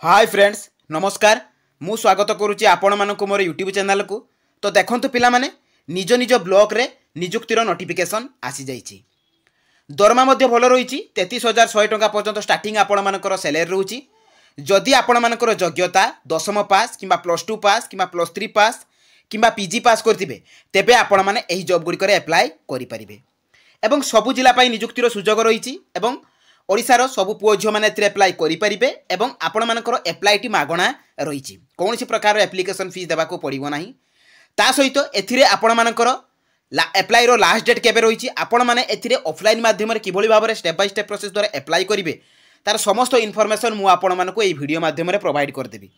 Hi friends नमस्कार मु स्वागत करुच्ची आपण मानक मोर यूट्यूब चैनल को। तो देखंतु पिला माने निज निज ब्लॉक रे नियुक्तिर नोटिफिकेशन आसी जाइछि। दरमा मध्य भल रही 33,100 टंका पर्यंत स्टार्टिंग आपण मानकर सैलरी रहुछि। जदि आपण मानकर योग्यता 10th पास किंबा +2 पास किंबा +3 पास किंबा पीजी पास करथिबे तेबे आपण माने एही जॉब गुडी करे अप्लाई करि परिबे एवं सबु जिला पई नियुक्तिर सुजोग रहिछि एवं ओडिशार सबु पुओ झियो माने एथिरे अप्लाई करि परिबे एवं आपण मानकर अप्लाई टी मागणा रहिछि। कोनोसी प्रकार एप्लिकेशन फीस देबा को पड़िबो नाही। ता सहित एथिरे आपण मानकर अप्लाई रो लास्ट डेट केबे रहिछि आपण माने एथिरे ऑफलाइन माध्यम रे किबोली भाबरे स्टेप बाय स्टेप प्रोसेस द्वारा अप्लाई करिवे तार समस्त इनफॉरमेशन मु आपण मानको एई वीडियो माध्यम रे प्रोवाइड कर देबी।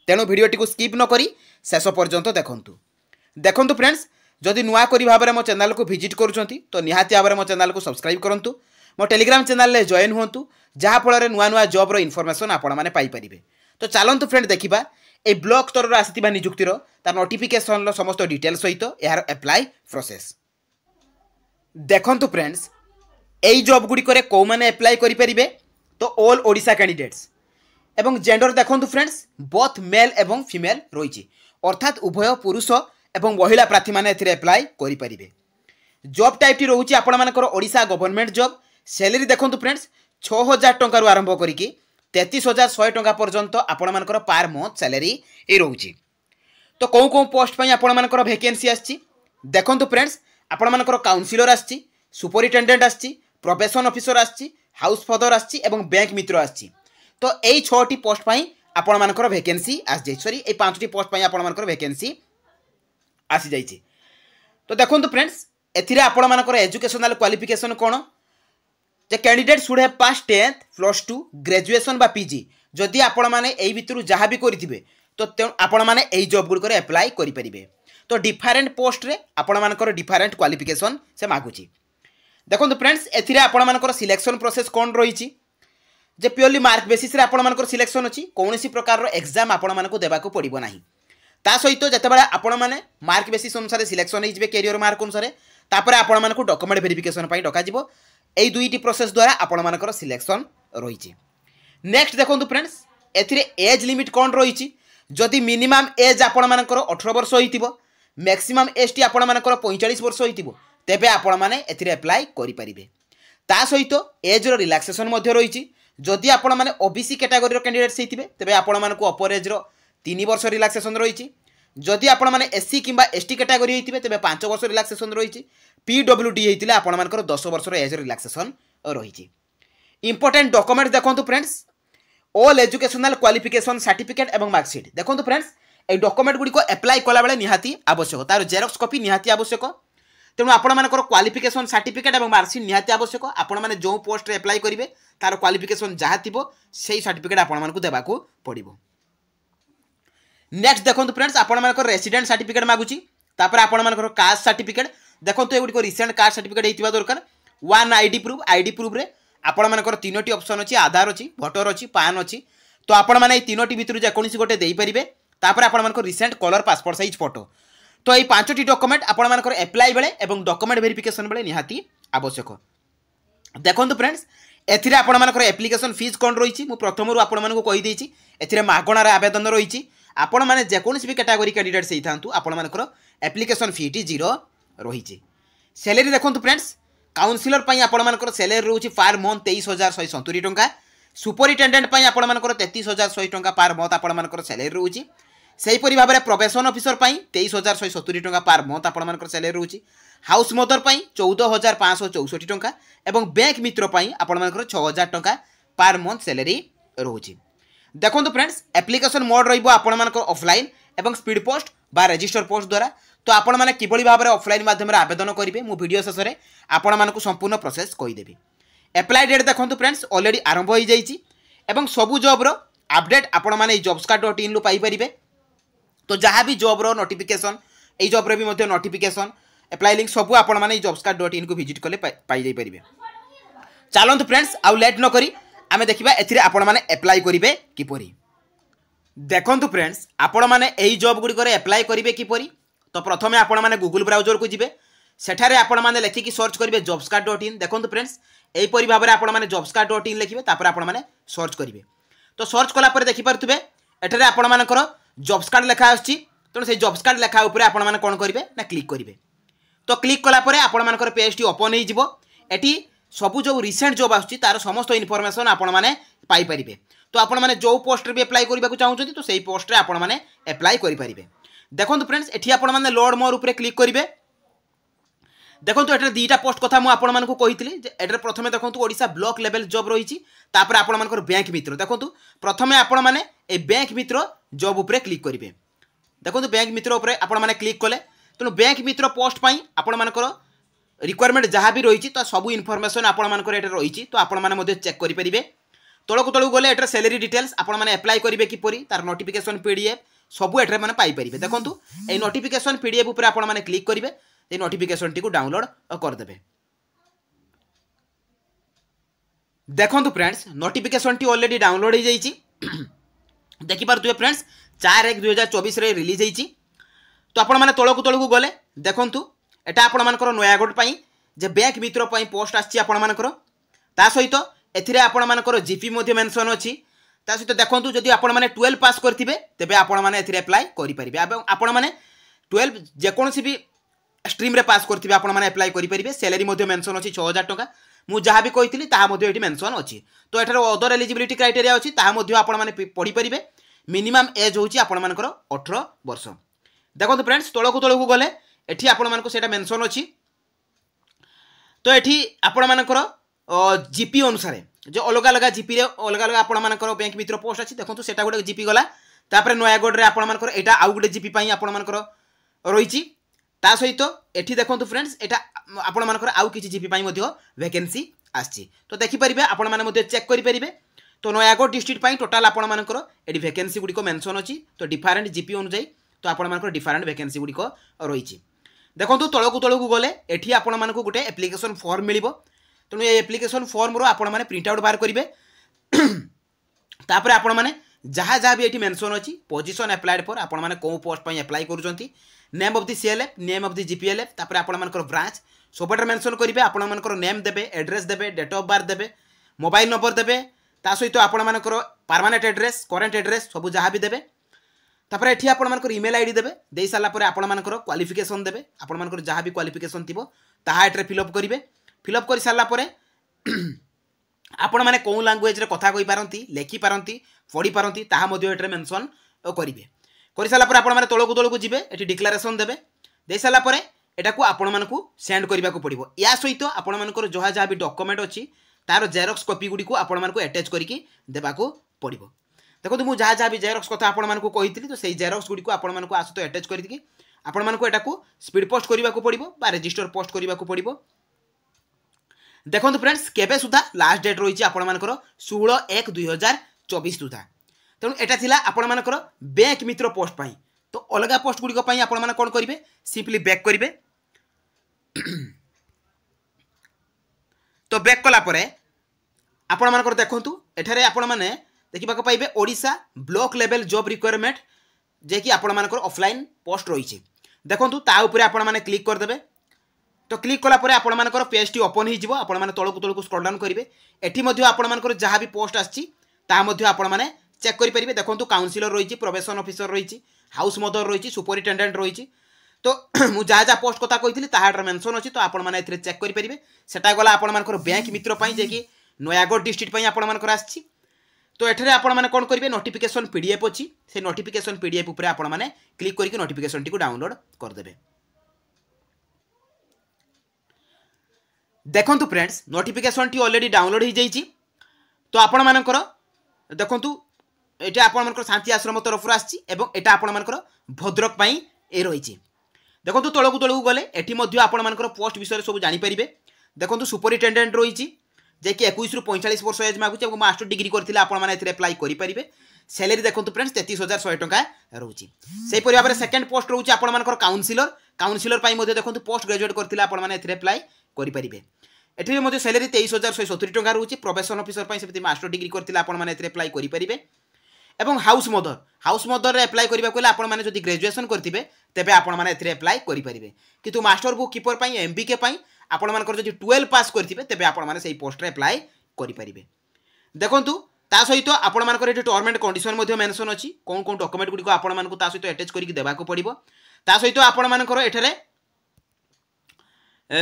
तेणु वीडियोटी को स्किप न करी शेष पर्यंत देखंतु फ्रेंड्स जदि नुआ करी भाबरे मो चैनल को विजिट करूछंती तो निहाती भाबरे मो चैनल को सब्सक्राइब करंतु। मो टेलीग्राम चैनल ले जॉइन हुंतु जहा फल नुआ नुआ जॉब रो इनफॉरमेशन आपण माने पाई परिबे। तो चलंतु फ्रेंड देखिबा ए ब्लॉक स्तर रो आसीतिबा नियुक्तिर तार नोटिफिकेशन रो समस्त डिटेल सहित यार अप्लाई प्रोसेस देखंतु फ्रेंड्स एई जॉब गुडी करे को माने अप्लाई करि परिबे तो ऑल ओडिशा कैंडिडेट्स एवं जेंडर देखंतु फ्रेंड्स बोथ मेल एवं फीमेल रहिछि अर्थात उभय पुरुष एवं महिला प्रार्थी माने एथिरे अप्लाई करि परिबे। जॉब टाइप टी रहुछि आपण मानकर ओडिशा गवर्नमेंट जॉब। सैलरी देखंतु फ्रेंड्स 6,000 टंका रु आरंभ करिकि 33,100 टंका पर्यंत आपण मानकर पर मंथ सैलरी ए रहुछि। तो कौ पोस्ट पई आपण मानकर वैकेंसी आछि देखंतु फ्रेंड्स आपण मानकर काउंसिलर आछि, सुपरिटेंडेंट आछि, प्रोबेशन ऑफिसर आछि, हाउस फादर आछि एवं बैंक मित्र आछि। तो एई 6टी पोस्ट पई आपण मानकर वैकेंसी आछि जाय सॉरी एई 5टी पोस्ट पई आपण मानकर वैकेंसी आछि जायछि। तो देखंतु फ्रेंड्स एथिरे आपण मानकर educational qualification cone J candidate should have pass 10th +2 graduation बा पीजी जदि आपण माने एई भितरु जहा भी करिथिबे तो आपण माने एई जॉब गुड करे अप्लाई करि परिबे। तो डिफरेंट पोस्ट रे आपण मानकर डिफरेंट क्वालिफिकेशन से मागुची। देखंतु फ्रेंड्स एथिरे आपण मानकर सिलेक्शन प्रोसेस कोन रहिछि जे प्योरली मार्क बेसिस रे आपण मानकर सिलेक्शन अछि कोनोसी प्रकार रो एग्जाम आपण मानको देबा को पड़िबो नाही। ता सहित जतेबेला आपण माने मार्क बेसिस अनुसार सिलेक्शन होइजबे कैरियर मार्क अनुसार तापर आपण मानको डॉक्यूमेंट वेरिफिकेशन पई डका जिवो। एई दुईटी प्रोसेस द्वारा आपण मानकर सिलेक्शन रहिछि। नेक्स्ट देखंतु फ्रेंड्स एथिरे एज लिमिट कोन रहिछि जदि मिनिमम एज आपण मानकर 18 वर्ष होइतिबो मैक्सिमम एज टी आपण मानकर 45 वर्ष होइतिबो तेबे आपण माने एथिरे अप्लाई करि परिबे। ता सहित एज रो रिलैक्सेशन मध्ये रहिछि जदि आपण माने ओबीसी कैटेगरी रो कैंडिडेट्स हेतिबे तेबे आपण मानको अपर एज रो 3 वर्ष रिलैक्सेशन रहिछि। जदि आपण माने एससी किंबा एसटी कैटेगरी हेतिबे तेबे 5 वर्ष रिलैक्सेशन रहिछि। पीडब्ल्यूडी हेतिले आपण मानकर 10 वर्ष रो एज रिलैक्सेशन रहिछि। इंपोर्टेंट डॉक्यूमेंट देखंतु friends all educational qualification certificate एवं मार्कशीट देखंतु फ्रेंड्स ए डॉक्यूमेंट गुडी को अप्लाई कला बेले निहाती आवश्यक तार जेरॉक्स कॉपी निहाती आवश्यक। तेणु आपण मानकर क्वालिफिकेशन सर्टिफिकेट एवं मार्कशीट निहाती आवश्यक। आपण माने जो पोस्ट रे अप्लाई करिवे तार क्वालिफिकेशन जहा थिबो सेही सर्टिफिकेट आपण मानकु देबाकू पड़िबो। नेक्स्ट देखंतु फ्रेंड्स आपण मानकर रेसिडेंट सर्टिफिकेट मागुची तापर आपण मानकर कास्ट सर्टिफिकेट देखंतु एगुडी को रिसेंट कास्ट सर्टिफिकेट हेतिबा दरकार। वन आईडी प्रूफ रे आपण मानकर तीनोटी ऑप्शन अछि आधार अछि वोटर अछि पान अछि। तो आपण माने तीनोटी भितरु जे कोनोसी गोटे देई परिबे तापर आपण मानकर recent colour passport size photo. तो एई 5टी डॉक्यूमेंट आपण मानकर अप्लाई बेले एवं डॉक्यूमेंट वेरिफिकेशन बेले निहाती आवश्यक। देखंतु फ्रेंड्स एथिरे आपण मानकर एप्लिकेशन फीस कोन रहिछि मु प्रथमरु आपण मानको कहि देछि एथिरे मागणा रे आवेदन रहिछि। आपण माने जे कोनोसी भी कैटेगरी कैंडिडेट सही थांतु आपण मानकर एप्लिकेशन फी टी 0 रहिछि। सैलरी देखंतु फ्रेंड्स काउंसिलर पई आपण मानकर सैलरी रहउछि पर मंथ 23,170 टंका। सुपरिटेंडेंट पई आपण मानकर 33,100 टंका पर मंथ आपण मानकर सैलरी रहउछि। सेही परि भाबरे प्रोबेशन ऑफिसर पई 23,170 टंका पर मंथ आपण मानकर सैलरी रहउछि। हाउस मदर पई 14,564 टंका एवं बैंक मित्र पई आपण मानकर 6,000 टंका पर मंथ सैलरी रहउछि। देखंतु फ्रेंड्स एप्लिकेशन मोड रहिबो आपण मानकर ऑफलाइन एवं स्पीड पोस्ट बा रजिस्टर पोस्ट द्वारा। तो आपण माने किबोली भाबरे ऑफलाइन माध्यम रे आवेदन करिवे मु वीडियो शेष रे आपण मानकु संपूर्ण प्रोसेस कहि देबी। अप्लाई डेट देखंतु फ्रेंड्स ऑलरेडी आरंभ होई जाईची एवं सबु जॉब रो अपडेट आपण माने jobscard.in लु पाई परिबे। तो जहाँ भी जॉब रो नोटिफिकेशन ए जॉब रे भी मध्ये नोटिफिकेशन अप्लाई लिंक सबु आपण माने jobscard.in को विजिट कले पाई जाई परिबे। चलंतु फ्रेंड्स आउ लेट न करी आमे देखिबा एथिरे आपण माने अप्लाई करिवे किपरि। देखंतु फ्रेंड्स आपण माने एई जॉब गुडी करे अप्लाई करिवे किपरि। तो प्रथमे आपण माने गूगल ब्राउजर को जिबे सेठारे आपण माने लेखिकी सर्च करिवे jobscard.in। देखंतु फ्रेंड्स एई परि भाबरे आपण माने jobscard.in लिखिबे तापर आपण माने सर्च करिवे। तो सर्च कलापर देखिपे एठारे आपर जॉब्स कार्ड लेखा आसची तेणु से जॉब्स कार्ड लेखा उपरे आपण माने कोन करिवे ना क्लिक करिवे। तो क्लिक कला परे आपण मानकर पेज टी ओपन हो जिवो। एटी सबु जो रिसेंट जॉब आसची तार समस्त इनफॉरमेशन आपण माने पाई परिबे। तो आपण माने जो पोस्ट रे भी अप्लाई करबा को चाहउछथि तो सेही पोस्ट रे आपण माने अप्लाई करि परिबे। देखंतु फ्रेंड्स एठी आपण माने लोड मोर उपरे क्लिक करिवे। देखंतु एटा दीटा पोस्ट कथा मु आपण मानकु कहितली जे एटा प्रथमे देखंतु ओडिसा ब्लॉक लेवल जॉब रहिछि तापर आपण मानकर बैंक मित्र। देखंतु प्रथमे आपण माने ए बैंक मित्र जॉब उपरे क्लिक करिवे। देखो बैंक मित्र उपरे आपण माने क्लिक कले तेणु बैंक मित्र पोस्ट पाई आपण मानकर रिक्वायरमेंट जहाँ भी रही तो सब इनफॉरमेशन आपण मानकर एटा रही तो आपण माने मध्ये चेक करि परिबे। तळकु तळकु गले एटा सैलरी डिटेल्स आपण माने अप्लाई करिवे किपरि तार नोटिफिकेशन पीडीएफ सब एटा माने पाई परिबे। देखंतु ए नोटिफिकेशन पीडीएफ उपरे आपण माने क्लिक करिवे ए नोटिफिकेशन टी को डाउनलोड कर देबे। देखंतु friends notification T already download हो जाईची देखि पारथुवे फ्रेंड्स 4/1/2024 रे रिलीज होईची। तो आपण माने तळकु तळकु गले देखंतु एटा आपण मानकर नयागढ़ पई जे बैंक मित्र पई पोस्ट आछि आपण मानकर ता सहित एथिरे आपण मानकर जीपी मध्ये मेंशन अछि। ता सहित देखंतु जदि आपण माने 12 पास करथिबे तेबे आपण माने एथिरे अप्लाई करि परिबे। एवं आपण माने 12 जे कोनसी भी स्ट्रीम रे पास करथिबे आपण माने अप्लाई करि परिबे। सैलरी मध्ये मेंशन अछि 6000 टका मु जहाँ भी कहितली ताहा मध्ये एठी मेंशन अछि। तो एठार अदर एलिजिबिलिटी क्राइटेरिया अछि ताहा मध्ये आपण माने पढि परिबे। मिनिमम एज होची आपण मानकर 18 वर्ष। देखो फ्रेंड्स तळकु तळकु गले एठी आपण मानको सेटा मेंशन अछि। तो एठी आपण मानकर जीपी अनुसार जो अलग अलग जीपी रे अलग अलग आपण मानकर बैंक मित्र पोस्ट अछि। देखंतु सेटा गोटे जीपी गला तापर नयागढ़ रे आपण मानकर एटा आउ गोटे जीपी पई आपण मानकर रहिछि। ता सहित एठी देखंतु फ्रेंड्स एटा आपण मानकर आउ किछि जीपी पई मध्ये वैकेंसी आछि। तो देखि परिबे आपण माने मध्ये चेक करि परिबे। तो नयागढ़ डिस्ट्रिक्ट पई टोटल आपण मानकर एडी वैकेंसी गुडी को मेंशन अछि। तो डिफरेंट जीपी अनुसार तो आपण मानकर डिफरेंट वैकेंसी गुडी को रहिछि। देखंतु तळकु तळकु गले एठी आपण मानकु गुटे एप्लिकेशन फॉर्म मिलिबो। तेणु ए एप्लिकेशन फॉर्म रो आपण माने प्रिंट आउट बाहर करिवे। तापर आपण माने जहाँ जहाँ भी एठी मेंशन अछि पोजीशन अप्लाइड फॉर आपण माने को पोस्ट पई अप्लाई करूचंती name of the CLF name of the GPLF तापर आपण मानकर ब्रांच सबटा मेंशन करिवे। आपण मानकर नेम देबे एड्रेस देबे डेट ऑफ बर्थ देबे मोबाइल नंबर देबे ता सहित आपण मानकर परमानेंट एड्रेस करेंट एड्रेस सब जहाँ भी देबे। तापर एठी आपण मानकर ईमेल आईडी देबे देई साला परे आपण मानकर क्वालिफिकेशन देबे। आपण मानकर जहाँ भी क्वालिफिकेशन थिबो ताहा एटरे फिलअप करिवे। फिलअप कर साला परे आपण माने कोन लैंग्वेज रे कथा कहि पारंती लेखि पारंती पढि पारंती ताहा मध्ये एटरे मेंशन करिवे। करि साला परे आपण माने तळकु तळकु जिवे एठी डिक्लेरेशन देबे देई साला परे एटा को आपण मानकु सेंड करिवा को पड़िबो। या सहित आपण मानकर जहा जहा भी डॉक्यूमेंट अछि तार जेरॉक्स कॉपी गुडी को आपण मानकु अटैच करिकि देबा को पड़िबो। देखो मु जहाँ जहाँ भी जेरॉक्स कथा आपण मानकु कहितली तो सेही जेरॉक्स गुडी को आपण मानकु आसतो अटैच करिकि आपण मानकु एटा को स्पीड पोस्ट करिवा को पड़िबो बा रजिस्टर पोस्ट करिवा को पड़िबो। देखो फ्रेंड्स केबे सुधा लास्ट डेट रही आपण मानकर 16/1/2024 सुधा। तेणु एटा थिला आपण मानकर बैंक मित्र पोस्ट पाई। तो अलग पोस्ट गुडी को पाई आपण माने कोन करिवे सिंपली बैक करिवे। तो बैक कला परे आपण मानकर देखंतु एठारे आपण माने देखिबा को पाइबे Odisha block level job requirement जे कि आपण मानकर ऑफलाइन पोस्ट रही छे। देखंतु ता ऊपर आपण माने क्लिक कर देबे। तो क्लिक कला परे आपण मानकर पेज टी ओपन हो जिवो। आपण माने तळकु तळकु स्क्रॉल डाउन करिवे। एठी मध्ये आपण मानकर जहाँ भी पोस्ट आछि ता मध्ये आपण माने चेक करि परिबे। देखंतु काउंसिलर रही छि प्रोबेशन ऑफिसर रही छि हाउस मदर रही छि सुपरिटेंडेंट रही छि। तो मु जहाँ जहाँ पोस्ट कथा कहितली ताहार मेंशन अछि। तो आपण माने एथिरे चेक करि परिबे। सेटा गला आपण मानकर बैंक मित्र पई जे कि नयागढ़ डिस्ट्रिक्ट पई आपण मानकर आछि। तो एठरे आपण माने कोन करिवे नोटिफिकेशन पीडीएफ अछि से नोटिफिकेशन पीडीएफ ऊपर आपण माने क्लिक करिके नोटिफिकेशन टी को डाउनलोड कर देबे। देखंतु friends notification T already download हो जाइछि। तो आपण मानकर देखंतु एटा आपण मानकर शांति आश्रम तरफ आछि एवं एटा आपण मानकर भद्रक पई ए रहिछि। देखंतु तळकु तळकु गले एठी मध्ये आपण मानकर पोस्ट विषय सब जानि परिबे। देखंतु सुपरिटेंडेंट रहिछि जे कि 21 रु 45 वर्ष एज मागुछि एवं मास्टर डिग्री करथिले आपण माने एथिरे अप्लाई करि परिबे। सैलरी देखंतु फ्रेंड्स 33100 टका रहउछि। सेहि परि भाबरे सेकंड पोस्ट रहउछि आपण मानकर काउंसिलर पई मध्ये देखंतु पोस्ट ग्रेजुएट करथिले आपण माने एथिरे अप्लाई करि परिबे। एठी मध्ये सैलरी 23170 टका रहउछि। प्रोफेशन ऑफिसर पई सेति मास्टर डिग्री करथिले आपण माने एथिरे अप्लाई करि परिबे। एवं हाउस मदर रे अप्लाई करिबा कोला आपण माने जदि ग्रेजुएशन करथिबे तेबे आपण माने एथिरे अप्लाई करि परिबे। किंतु मास्टर बुक कीपर पई एमबीके पई आपण मानकर जदि 12 पास करथिबे तेबे आपण माने सेही पोस्ट रे अप्लाई करि परिबे। देखंतु ता सहित आपण मानकर एठी टर्म एंड कंडीशन मध्ये मेंशन अछि कोन कोन डॉक्यूमेंट गुडी को आपण मानकु ता सहित अटैच करिक देबा को पड़िबो। ता सहित आपण मानकर एठरे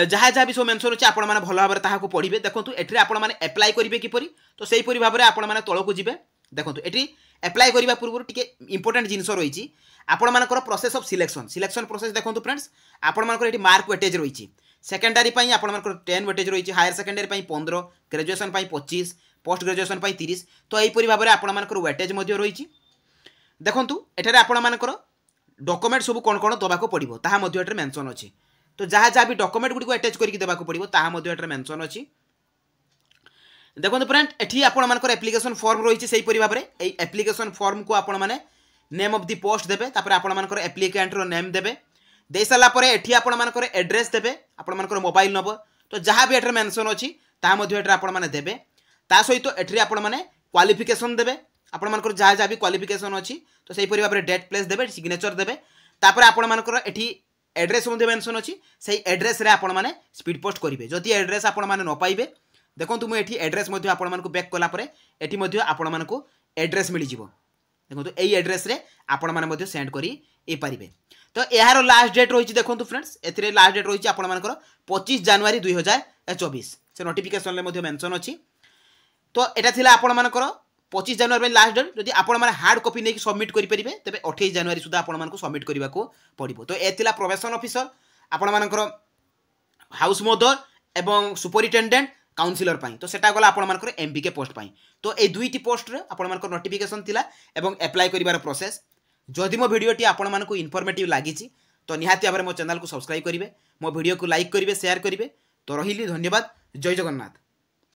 जहाँ जहाँ भी सब मेंशन अच्छे आपण मैंने भल भाव में ताकू पढ़े। देखो ये आपण मैंने एप्लाय करेंगे किपरि तो से भाव में आपण मैंने तौक जी। देखो ये एप्लाय करने पूर्व टी इंपोर्टेंट जिनस रही आपण मानकर प्रोसेस ऑफ सिलेक्शन प्रोसेस। देखो फ्रेंड्स आपण मानकर मार्क वेटेज रही सेकेंडरी आपण मानकर 10 वेटेज रही higher secondary 15 graduation 25 post graduation 30 तो यहीपरि भाव में आपण मानकर वेटेज रही। देखो ये आपण मानकर डॉक्यूमेंट सब कौन कौन दबाक पड़ो ताहा मेंशन अच्छी तो जहाँ जहाँ भी डॉक्यूमेंट गुडी को अटैच करके देबाक पड़ो ताहा मेंशन अच्छी। देखो फ्रेंड एठी आपण मानकर एप्लिकेशन फॉर्म रही से भाव में यही एप्लिकेशन फॉर्म को आपण मैंने नेम ऑफ दी पोस्ट देबे तापर आपण मानकर एप्लिकेंट रो नेम देबे दे सारा पर एठी आपण मानकर एड्रेस देबे आपण मानकर मोबाइल नंबर तो जहाँ भी एठरे मेंशन अच्छी ताहा एठरे आपण माने देबे। ता सहित एठरे आपण माने क्वालिफिकेशन देबे आपण मानकर जहाँ जहाँ भी क्वालिफिकेशन अच्छी तो से भाव में डेट प्लेस देबे सिग्नेचर देबे तापर आपण मानकर एठी एड्रेस मेंशन अच्छी से एड्रेस रे आपण माने स्पीड पोस्ट करेंगे जदि एड्रेस आपण माने न पाइबे। देखो मुझे एड्रेस आपण मानकु बैक कला परे एठी आपण मानकु एड्रेस मिल जिवो। देखो यही एड्रेस रे आपण माने सेंड करी ए पारिबे। तो यार लास्ट डेट रही देखो फ्रेंड्स ए लास्ट डेट रही आपण मानकर 25 जनवरी 2024 से नोटिफिकेशन ले मेंशन अच्छी। तो यहाँ थिला आपण मानकर 25 जनवरी में लास्ट डेट जदि आपण माने हार्ड कॉपी नहीं सबमिट करि परिबे तबे 28 जनवरी सुधा आपण मानकु सबमिट करबा को पड़िबो। तो ए थिला प्रोबेशन ऑफिसर आपण मानकर हाउस मदर एवं सुपरिटेंडेंट काउंसिलर पाई तो सेटा गला आपण मानकर एमबीके पोस्ट पाई। तो ए दुईटी पोस्ट रे आपण मानकर नोटिफिकेशन थिला एवं अप्लाई करिवार प्रोसेस। जदि मो वीडियोटी आपण मानकु इनफॉर्मेटिव लागिछि तो निहाती भाबरे मो चैनल को सब्सक्राइब करिवे मो वीडियो को लाइक करिवे शेयर करिवे। तो रहिली धन्यवाद। जय जगन्नाथ।